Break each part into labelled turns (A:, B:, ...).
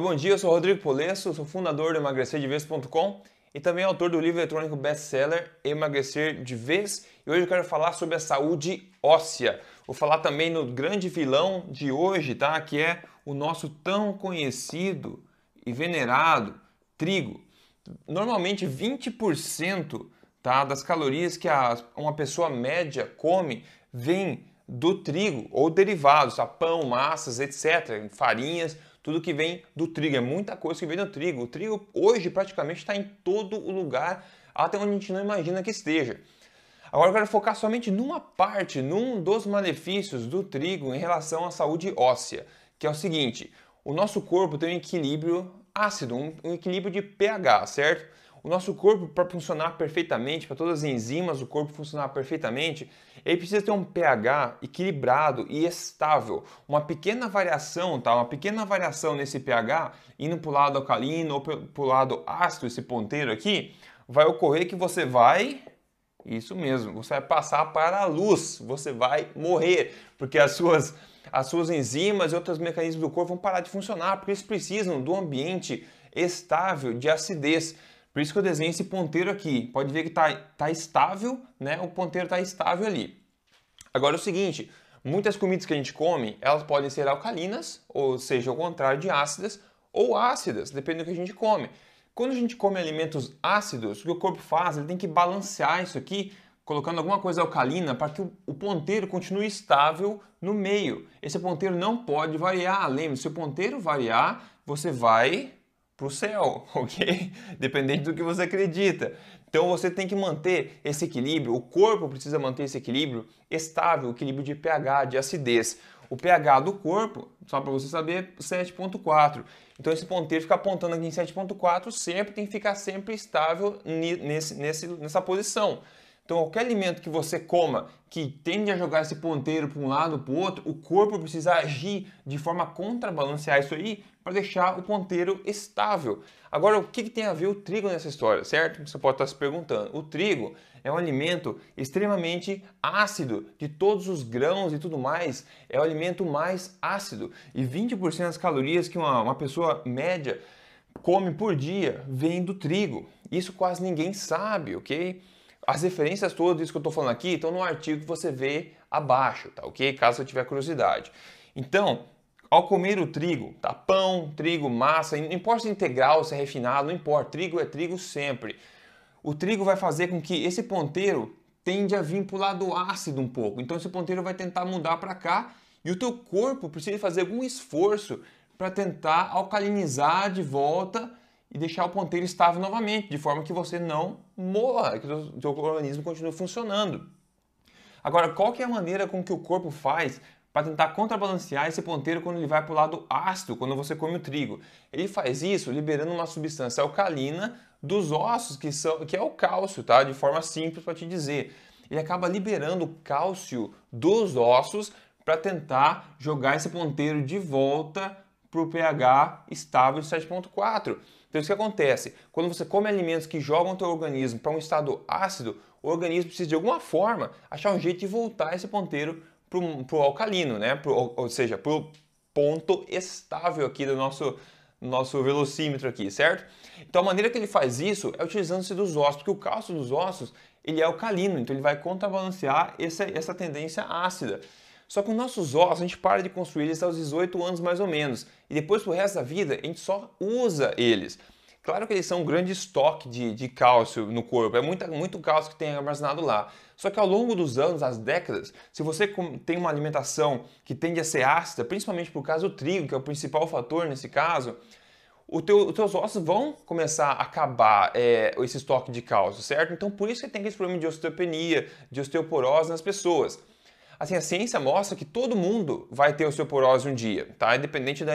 A: bom dia. Eu sou Rodrigo Polesso, sou fundador do emagrecerdevez.com e também autor do livro eletrônico best-seller Emagrecer de Vez. E hoje eu quero falar sobre a saúde óssea. Vou falar também no grande vilão de hoje, tá? Que é o nosso tão conhecido e venerado trigo. Normalmente 20%, tá, das calorias que uma pessoa média come vem do trigo ou derivados, tá? Pão, massas, etc., farinhas, tudo que vem do trigo. É muita coisa que vem do trigo. O trigo hoje praticamente está em todo o lugar, até onde a gente não imagina que esteja. Agora eu quero focar somente numa parte, num dos malefícios do trigo em relação à saúde óssea, que é o seguinte: o nosso corpo tem um equilíbrio ácido, um equilíbrio de pH, certo? O nosso corpo, para funcionar perfeitamente, para todas as enzimas do corpo funcionar perfeitamente, ele precisa ter um pH equilibrado e estável. Uma pequena variação, tá? Uma pequena variação nesse pH, indo para o lado alcalino ou para o lado ácido, esse ponteiro aqui, vai ocorrer que você vai... Isso mesmo, você vai passar para a luz, você vai morrer, porque as suas enzimas e outros mecanismos do corpo vão parar de funcionar, porque eles precisam do ambiente estável de acidez. Por isso que eu desenho esse ponteiro aqui. Pode ver que tá estável, né? O ponteiro está estável ali. Agora é o seguinte, muitas comidas que a gente come, elas podem ser alcalinas, ou seja, ao contrário de ácidas, ou ácidas, dependendo do que a gente come. Quando a gente come alimentos ácidos, o que o corpo faz? Ele tem que balancear isso aqui, colocando alguma coisa alcalina para que o ponteiro continue estável no meio. Esse ponteiro não pode variar. Lembre-se, se o ponteiro variar, você vai para o céu, ok? Dependente do que você acredita. Então você tem que manter esse equilíbrio, o corpo precisa manter esse equilíbrio estável, equilíbrio de pH, de acidez. O pH do corpo, só para você saber, 7,4. Então esse ponteiro fica apontando aqui em 7,4, sempre tem que ficar sempre estável nessa posição. Então qualquer alimento que você coma que tende a jogar esse ponteiro para um lado ou para o outro, o corpo precisa agir de forma a contrabalancear isso aí para deixar o ponteiro estável. Agora, o que tem a ver o trigo nessa história, certo? Você pode estar se perguntando. O trigo é um alimento extremamente ácido, de todos os grãos e tudo mais, é o alimento mais ácido. E 20% das calorias que uma pessoa média come por dia vem do trigo. Isso quase ninguém sabe, ok? As referências todas disso que eu estou falando aqui estão no artigo que você vê abaixo, tá ok? Caso você tiver curiosidade. Então, ao comer o trigo, tá? Pão, trigo, massa, não importa se é integral, se é refinado, não importa, trigo é trigo sempre. O trigo vai fazer com que esse ponteiro tende a vir para o lado ácido um pouco. Então esse ponteiro vai tentar mudar para cá e o teu corpo precisa fazer algum esforço para tentar alcalinizar de volta e deixar o ponteiro estável novamente, de forma que você não morra, que o teu organismo continue funcionando. Agora, qual que é a maneira com que o corpo faz para tentar contrabalancear esse ponteiro quando ele vai para o lado ácido, quando você come o trigo? Ele faz isso liberando uma substância alcalina dos ossos, que é o cálcio, tá? De forma simples para te dizer. Ele acaba liberando o cálcio dos ossos para tentar jogar esse ponteiro de volta para o pH estável de 7,4. Então isso que acontece, quando você come alimentos que jogam o teu organismo para um estado ácido, o organismo precisa de alguma forma achar um jeito de voltar esse ponteiro para o alcalino, né? Ou seja, para o ponto estável aqui do nosso velocímetro aqui, certo? Então a maneira que ele faz isso é utilizando-se dos ossos, porque o cálcio dos ossos ele é alcalino, então ele vai contrabalancear essa tendência ácida. Só que os nossos ossos, a gente para de construir eles aos 18 anos mais ou menos. E depois pro resto da vida, a gente só usa eles. Claro que eles são um grande estoque de cálcio no corpo, é muito cálcio que tem armazenado lá. Só que ao longo dos anos, das décadas, se você tem uma alimentação que tende a ser ácida, principalmente por causa do trigo, que é o principal fator nesse caso, os teus ossos vão começar a acabar esse estoque de cálcio, certo? Então por isso que tem esse problema de osteopenia, de osteoporose nas pessoas. Assim, a ciência mostra que todo mundo vai ter osteoporose um dia, tá? Independente da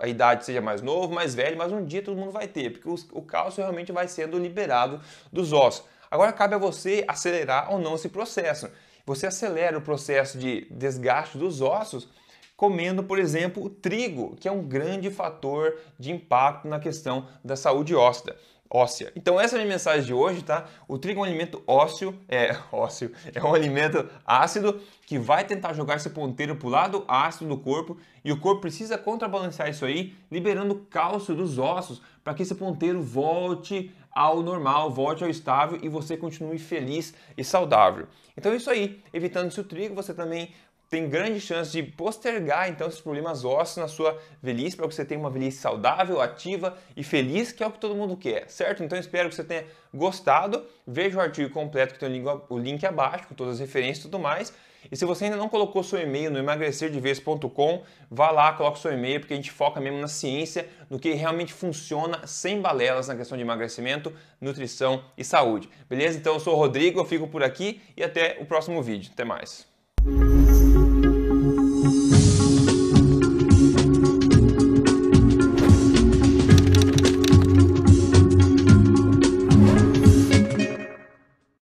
A: idade, seja mais novo, mais velho, mas um dia todo mundo vai ter, porque o cálcio realmente vai sendo liberado dos ossos. Agora cabe a você acelerar ou não esse processo. Você acelera o processo de desgaste dos ossos comendo, por exemplo, o trigo, que é um grande fator de impacto na questão da saúde óssea. óssea. Então essa é a minha mensagem de hoje, tá? O trigo é um alimento é um alimento ácido que vai tentar jogar esse ponteiro pro lado ácido do corpo e o corpo precisa contrabalancear isso aí, liberando cálcio dos ossos para que esse ponteiro volte ao normal, volte ao estável e você continue feliz e saudável. Então é isso aí, evitando-se o trigo, você também tem grande chance de postergar então esses problemas ósseos na sua velhice, para que você tenha uma velhice saudável, ativa e feliz, que é o que todo mundo quer, certo? Então espero que você tenha gostado. Veja o artigo completo que tem o link abaixo, com todas as referências e tudo mais. E se você ainda não colocou seu e-mail no emagrecerdevez.com, vá lá, coloque seu e-mail, porque a gente foca mesmo na ciência, no que realmente funciona sem balelas na questão de emagrecimento, nutrição e saúde. Beleza? Então eu sou o Rodrigo, eu fico por aqui e até o próximo vídeo. Até mais.